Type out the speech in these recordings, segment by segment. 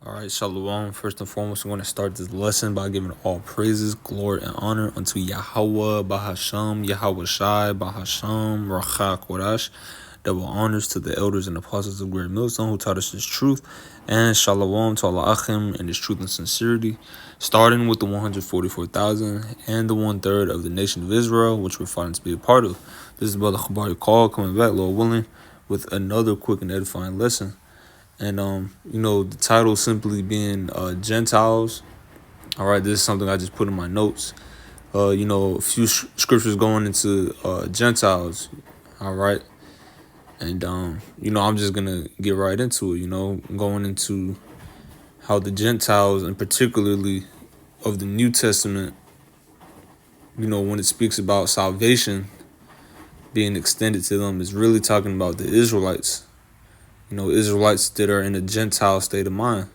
All right, Shalom. First and foremost, I'm going to start this lesson by giving all praises, glory, and honor unto Yahweh, Bahasham, Yahweh Shai, Bahasham, Rachak, Kodash. Double honors to the elders and apostles of Great Millstone who taught us this truth. And Shalom to Allah Achim and his truth and sincerity. Starting with the 144,000 and the 1/3 of the nation of Israel, which we're fighting to be a part of. This is Brother Chabari Call coming back, Lord willing, with another quick and edifying lesson. And, the title simply being Gentiles. All right, this is something I just put in my notes. A few scriptures going into Gentiles. All right. And, I'm just going to get right into it, going into how the Gentiles, and particularly of the New Testament, when it speaks about salvation being extended to them, is really talking about the Israelites. Israelites that are in a Gentile state of mind.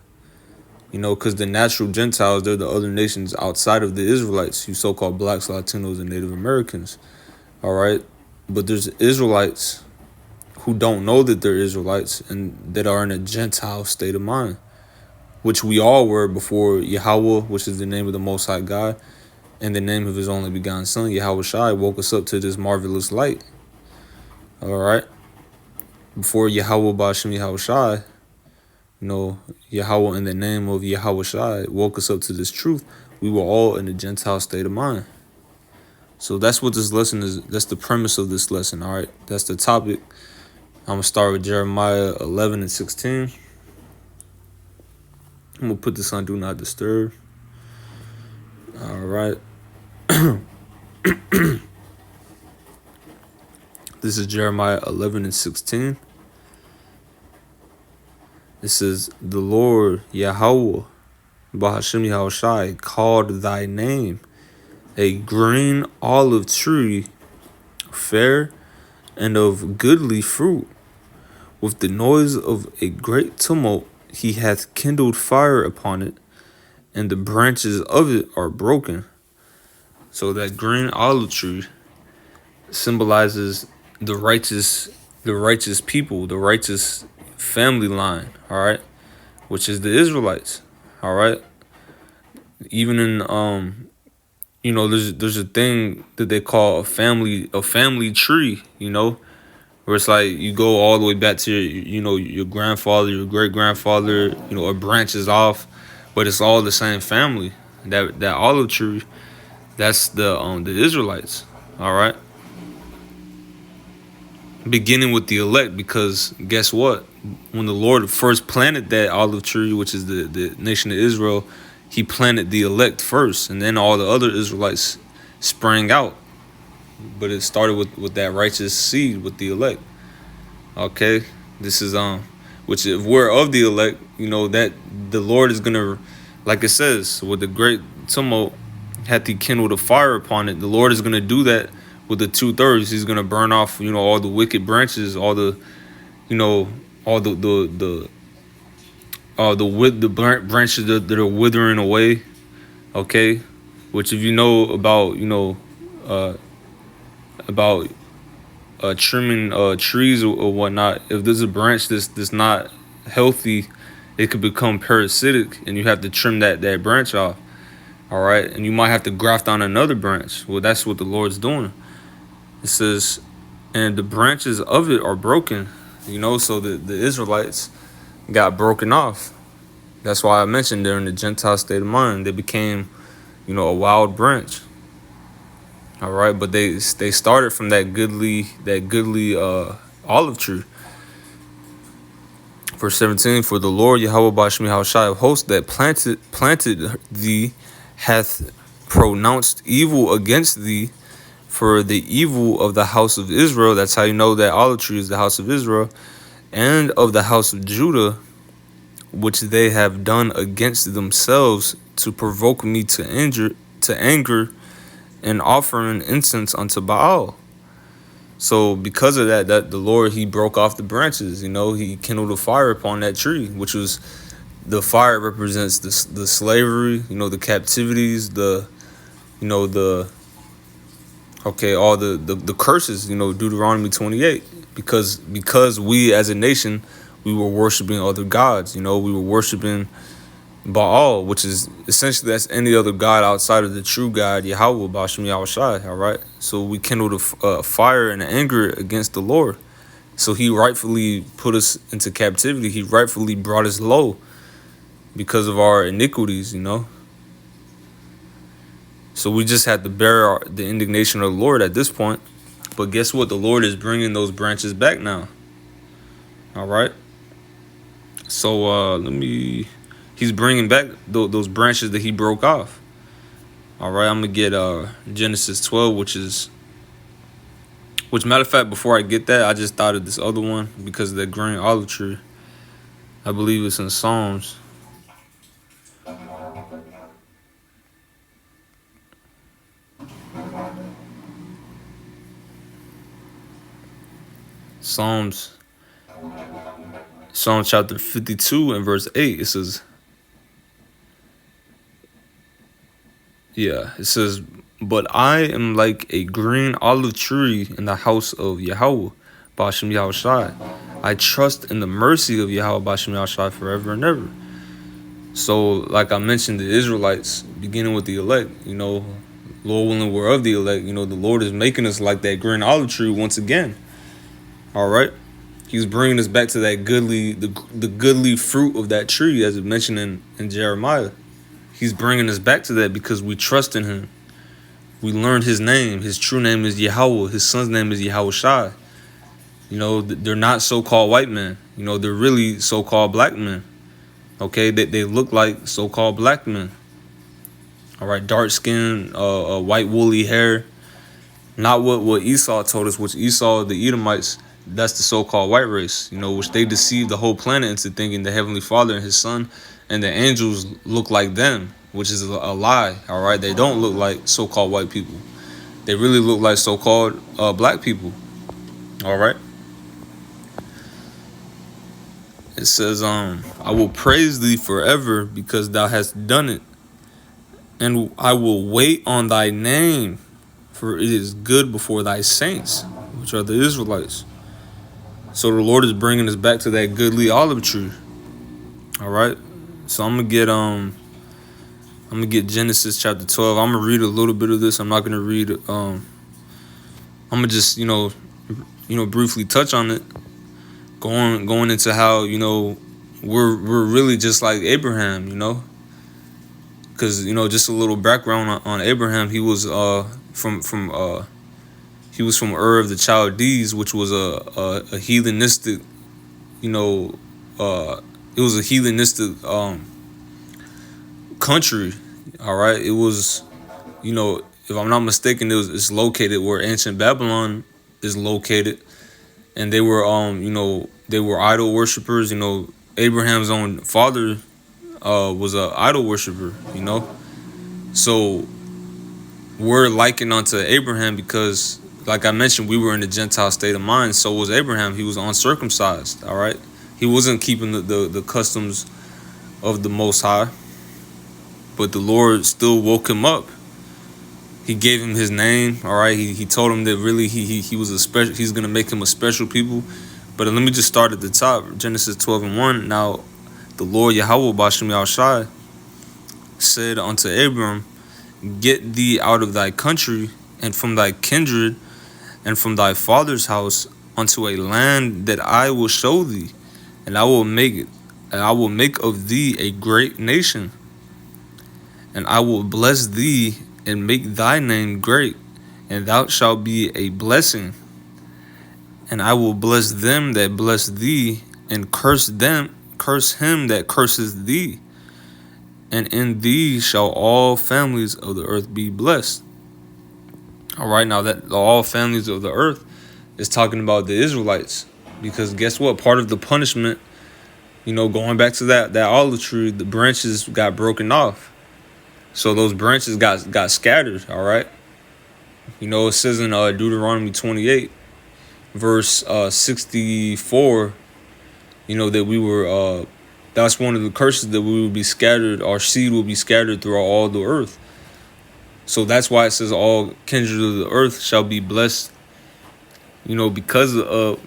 Because the natural Gentiles, they're the other nations outside of the Israelites, you so-called blacks, Latinos, and Native Americans. All right? But there's Israelites who don't know that they're Israelites and that are in a Gentile state of mind, which we all were before Yahweh, which is the name of the Most High God, and the name of his only begotten Son, Yahweh Shai, woke us up to this marvelous light. All right? Before Yahweh Ba'ashem Yahweh Shai, Yahweh in the name of Yahweh Shai woke us up to this truth. We were all in a Gentile state of mind. So that's what this lesson is. That's the premise of this lesson. All right. That's the topic. I'm going to start with Jeremiah 11 and 16. I'm going to put this on Do Not Disturb. All right. This is Jeremiah 11 and 16. It says, the Lord Yahweh, Bahashem Yahweh Shai, called thy name a green olive tree, fair and of goodly fruit. With the noise of a great tumult, he hath kindled fire upon it, and the branches of it are broken. So that green olive tree symbolizes the righteous people, the righteous family line, all right, which is the Israelites, all right. Even in there's a thing that they call a family tree, where it's like you go all the way back to your grandfather, your great grandfather, a branch is off, but it's all the same family. That olive tree, that's the Israelites, all right. Beginning with the elect, because guess what? When the Lord first planted that olive tree, which is the nation of Israel, he planted the elect first, and then all the other Israelites sprang out. But it started with that righteous seed, with the elect. Okay? This is which if we're of the elect, that the Lord is gonna, like it says, with the great tumult hath he kindled a fire upon it. The Lord is gonna do that with the 2/3. He's gonna burn off, all the wicked branches, all the, all the branches that are withering away. Okay, which if you know about, trimming trees or whatnot, if there's a branch that's not healthy, it could become parasitic, and you have to trim that branch off. All right, and you might have to graft on another branch. Well, that's what the Lord's doing. It says, and the branches of it are broken, so the Israelites got broken off. That's why I mentioned they're in the Gentile state of mind. They became, a wild branch. All right, but they started from that goodly olive tree. Verse 17, for the Lord Yahweh Ba'ashem Yahweh Shai of hosts that planted thee hath pronounced evil against thee, for the evil of the house of Israel. That's how you know that olive tree is the house of Israel, and of the house of Judah, which they have done against themselves, to provoke me to anger, and offering incense unto Baal. So because of that the Lord, he broke off the branches. He kindled a fire upon that tree, which was, the fire represents the slavery, the captivities, all the curses, Deuteronomy 28, because we as a nation, we were worshiping other gods, we were worshiping, Baal, which is essentially that's any other god outside of the true God, Yahweh, Bashem Yahushai, all right? So we kindled a fire and anger against the Lord. So he rightfully put us into captivity. He rightfully brought us low because of our iniquities, you know? So we just had to bear the indignation of the Lord at this point. But guess what? The Lord is bringing those branches back now. All right? So he's bringing back those branches that he broke off. All right, I'm going to get Genesis 12, which matter of fact, before I get that, I just thought of this other one because of that green olive tree. I believe it's in Psalms. Psalm chapter 52 and verse 8, it says, but I am like a green olive tree in the house of Yahweh, Bashem Yahushai. I trust in the mercy of Yahweh, Bashem Yahushai, forever and ever. So, like I mentioned, the Israelites, beginning with the elect, you know, Lord willing, we're of the elect. You know, the Lord is making us like that green olive tree once again. All right? He's bringing us back to that the goodly fruit of that tree, as it mentioned in Jeremiah. He's bringing us back to that because we trust in him. We learned his name. His true name is Yahweh. His son's name is Yahushai. You know, they're not so-called white men. You know, they're really so-called black men. Okay, they look like so-called black men. All right, dark skin, white woolly hair. Not what Esau told us, which Esau, the Edomites, that's the so-called white race, you know, which they deceived the whole planet into thinking the Heavenly Father and his son and the angels look like them, which is a lie, all right? They don't look like so-called white people. They really look like so-called black people, all right? It says, I will praise thee forever because thou hast done it, and I will wait on thy name, for it is good before thy saints, which are the Israelites. So the Lord is bringing us back to that goodly olive tree. All right. So I'm gonna get Genesis chapter 12. I'm gonna read a little bit of this. I'm not gonna read. I'm gonna just briefly touch on it, going into how we're really just like Abraham. You know, because just a little background on Abraham. He was from Ur of the Chaldees, which was a heathenistic, it was a heathenistic country. All right, it was, if I'm not mistaken, it's located where ancient Babylon is located, and they were they were idol worshippers. Abraham's own father was a idol worshiper. So we're likened unto Abraham because, like I mentioned, we were in a Gentile state of mind. So was Abraham. He was uncircumcised, all right? He wasn't keeping the customs of the Most High. But the Lord still woke him up. He gave him his name, all right? He told him that really he was a special, he's going to make him a special people. But let me just start at the top. Genesis 12 and 1. Now, the Lord Yahweh Bashem Yahushai said unto Abram, get thee out of thy country and from thy kindred and from thy father's house unto a land that I will show thee, and I will make of thee a great nation, and I will bless thee and make thy name great, and thou shalt be a blessing. And I will bless them that bless thee, and curse him that curses thee. And in thee shall all families of the earth be blessed. All right, now that all families of the earth is talking about the Israelites. Because guess what? Part of the punishment, going back to that olive tree, the branches got broken off. So those branches got scattered, all right? It says in Deuteronomy 28, verse 64, that we were... that's one of the curses, that we will be scattered, our seed will be scattered throughout all the earth. So that's why it says all kindred of the earth shall be blessed, because of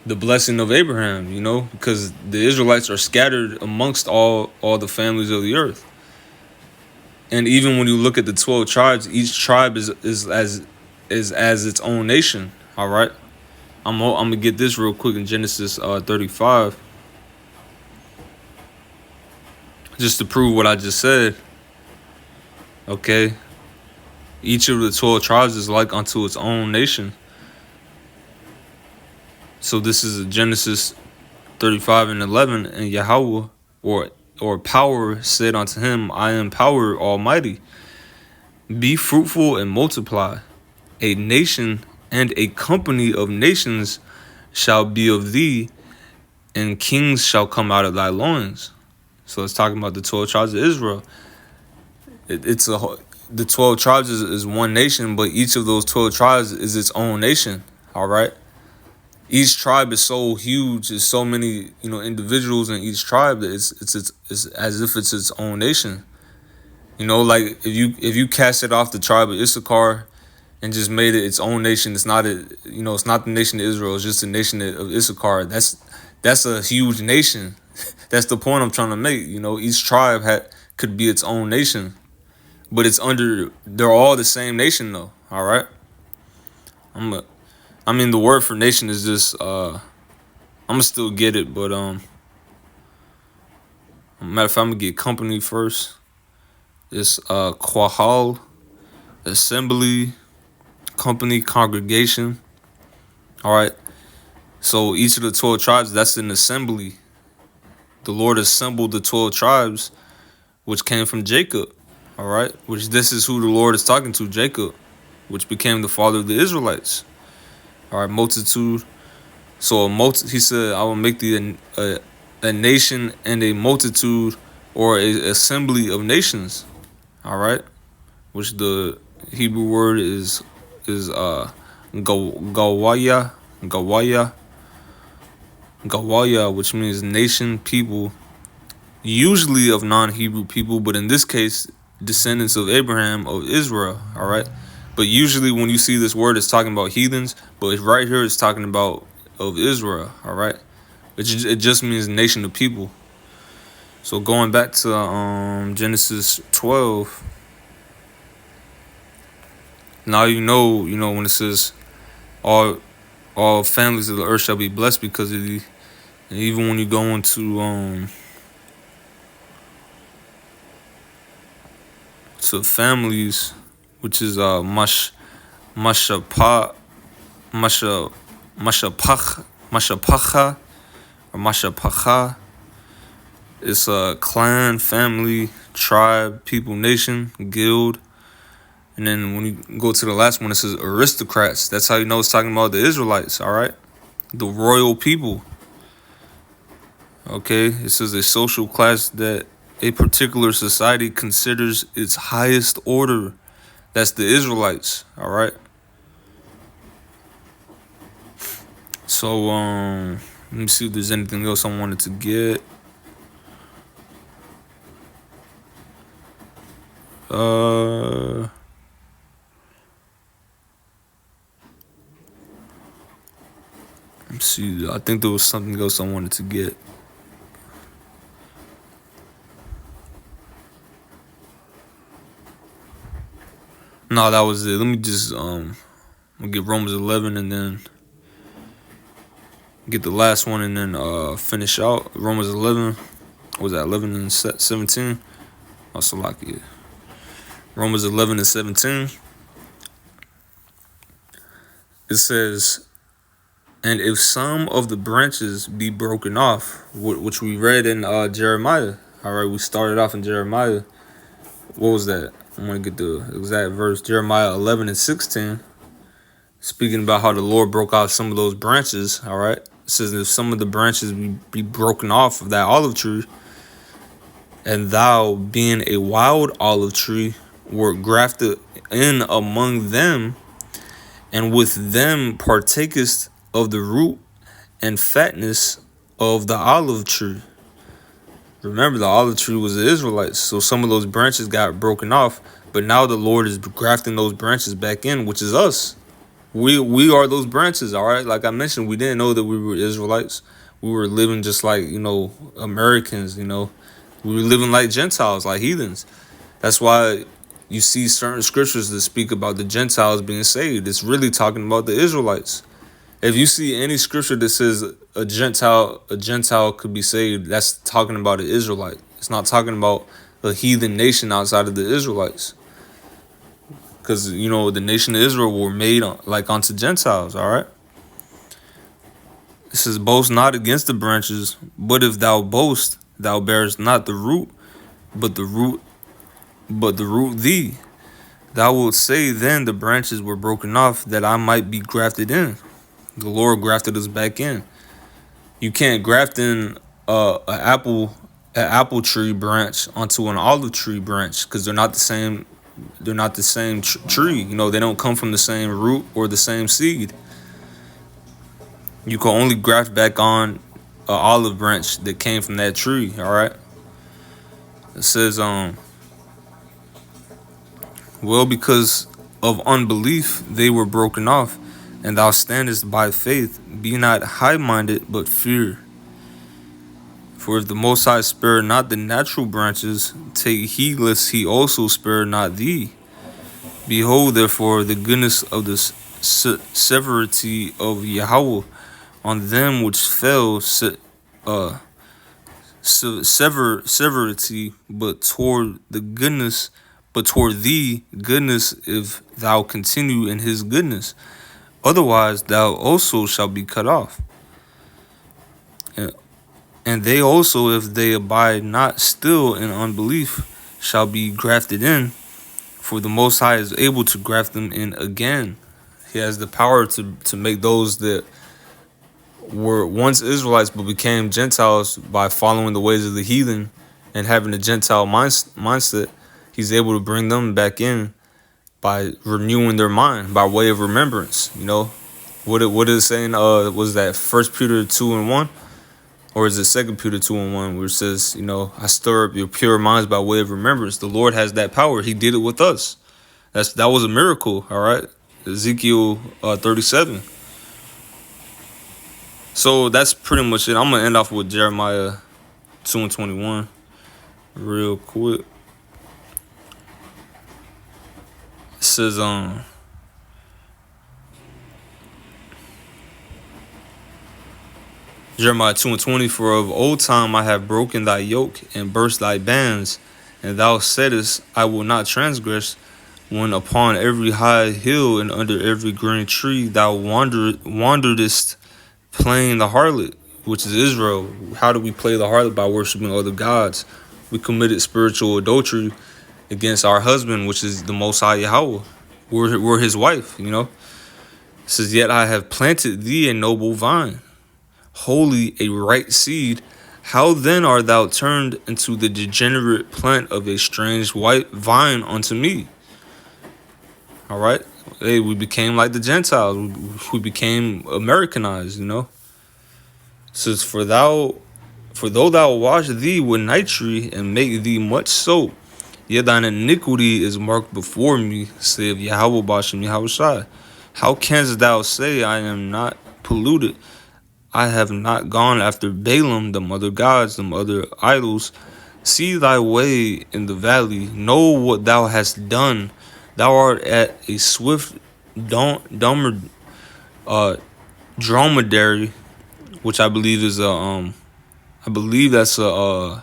the blessing of Abraham, because the Israelites are scattered amongst all the families of the earth. And even when you look at the 12 tribes, each tribe is as its own nation. All right, I'm gonna get this real quick in Genesis 35, just to prove what I just said. Okay, each of the 12 tribes is like unto its own nation. So this is Genesis 35 and 11, and Yahweh or power said unto him, I am power almighty. Be fruitful and multiply. A nation and a company of nations shall be of thee, and kings shall come out of thy loins. So it's talking about the 12 tribes of Israel. The 12 tribes is one nation, but each of those 12 tribes is its own nation. All right. Each tribe is so huge, there's so many, individuals in each tribe that it's as if it's its own nation. Like if you cast it off the tribe of Issachar and just made it its own nation, it's not it's not the nation of Israel, it's just the nation of Issachar. That's a huge nation. That's the point I'm trying to make. Each tribe could be its own nation, but they're all the same nation though. All right. The word for nation is just I'm gonna still get it, but matter of fact, I'm gonna get company first. It's Quahal, assembly, company, congregation. All right. So each of the 12 tribes, that's an assembly. The Lord assembled the 12 tribes, which came from Jacob. All right. Which this is who the Lord is talking to, Jacob, which became the father of the Israelites. All right, multitude. So he said, I will make thee a nation and a multitude, or a assembly of nations. All right, which the Hebrew word is gawaya, which means nation, people, usually of non-Hebrew people, but in this case, descendants of Abraham, of Israel. All right. But usually when you see this word, it's talking about heathens, but right here it's talking about of Israel, all right? It just means nation of people. So going back to Genesis 12, now when it says all families of the earth shall be blessed because of thee. And even when you go into to families, which is mashapacha, or mashapacha. It's a clan, family, tribe, people, nation, guild. And then when you go to the last one, it says aristocrats. That's how you know it's talking about the Israelites, all right? The royal people. Okay, it says a social class that a particular society considers its highest order. That's the Israelites, all right? So, let me see if there's anything else I wanted to get. Let me see. I think there was something else I wanted to get. No, that was it. Let me just we'll get Romans 11 and then get the last one and then finish out. Romans 11. What was that? 11 and 17. Oh, Salakia. Romans 11 and 17. It says, and if some of the branches be broken off, which we read in Jeremiah. All right, we started off in Jeremiah. What was that? I'm going to get the exact verse. Jeremiah 11 and 16. Speaking about how the Lord broke out some of those branches. All right. It says if some of the branches be broken off of that olive tree, and thou being a wild olive tree wert grafted in among them, and with them partakest of the root and fatness of the olive tree. Remember, the olive tree was the Israelites, so some of those branches got broken off, but now the Lord is grafting those branches back in, which is us. We are those branches, all right? Like I mentioned, we didn't know that we were Israelites. We were living just like, Americans, We were living like Gentiles, like heathens. That's why you see certain scriptures that speak about the Gentiles being saved. It's really talking about the Israelites. If you see any scripture that says a Gentile could be saved, that's talking about an Israelite. It's not talking about a heathen nation outside of the Israelites. Because, the nation of Israel were made like unto Gentiles, all right? It says, boast not against the branches, but if thou boast, thou bearest not the root, but the root thee. Thou wilt say then the branches were broken off that I might be grafted in. The Lord grafted us back in. You can't graft in an apple tree branch onto an olive tree branch because they're not the same. They're not the same tree. They don't come from the same root or the same seed. You can only graft back on an olive branch that came from that tree. All right. It says, well, because of unbelief they were broken off, and thou standest by faith. Be not high-minded, but fear. For if the Most High spare not the natural branches, take heed lest he also spare not thee. Behold, therefore, the goodness of the severity of Yahweh on them which fell, severity, but toward thee goodness, if thou continue in his goodness. Otherwise thou also shalt be cut off. And they also, if they abide not still in unbelief, shall be grafted in. For the Most High is able to graft them in again. He has the power to make those that were once Israelites but became Gentiles by following the ways of the heathen and having a Gentile mindset. He's able to bring them back in by renewing their mind by way of remembrance. What is it saying? Was that 1 Peter 2:1, or is it 2 Peter 2:1, where it says, I stir up your pure minds by way of remembrance. The Lord has that power. He did it with us. That was a miracle. All right, Ezekiel 37. So that's pretty much it. I'm gonna end off with Jeremiah 2:21 real quick. It says, Jeremiah 2:20, for of old time I have broken thy yoke and burst thy bands, and thou saidest, I will not transgress, when upon every high hill and under every green tree thou wanderedest, playing the harlot, which is Israel. How do we play the harlot? By worshiping other gods. We committed spiritual adultery against our husband, which is the Most High Yahweh. We're his wife, It says, yet I have planted thee a noble vine, holy, a right seed. How then art thou turned into the degenerate plant of a strange white vine unto me? All right. Hey, we became like the Gentiles. We became Americanized, It says, for though thou wash thee with nitre and make thee much soap, yet thine iniquity is marked before me, saith Yahweh Bashem Yahushai. How canst thou say, I am not polluted? I have not gone after Balaam, them other gods, them other idols. See thy way in the valley. Know what thou hast done. Thou art at a swift dromedary, which I believe is that's a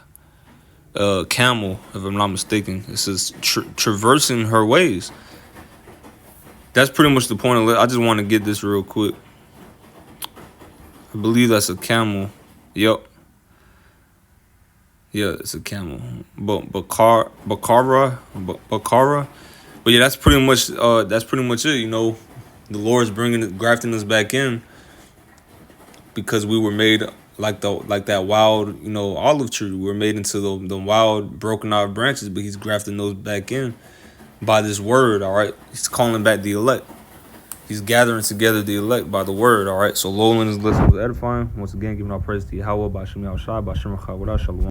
camel, if I'm not mistaken. It says traversing her ways. That's pretty much the point of it. I just want to get this real quick. I believe that's a camel. Yep. Yeah, it's a camel. Bakara. But yeah, that's pretty much it. The Lord's grafting us back in because we were made like that wild, olive tree. We were made into the wild, broken off branches, but He's grafting those back in by this word. All right, He's calling back the elect. He's gathering together the elect by the word. All right, so Lowland is listening was edifying. Once again, giving our praise to Yahweh, Bashem Yahushai, Bashem Shalom.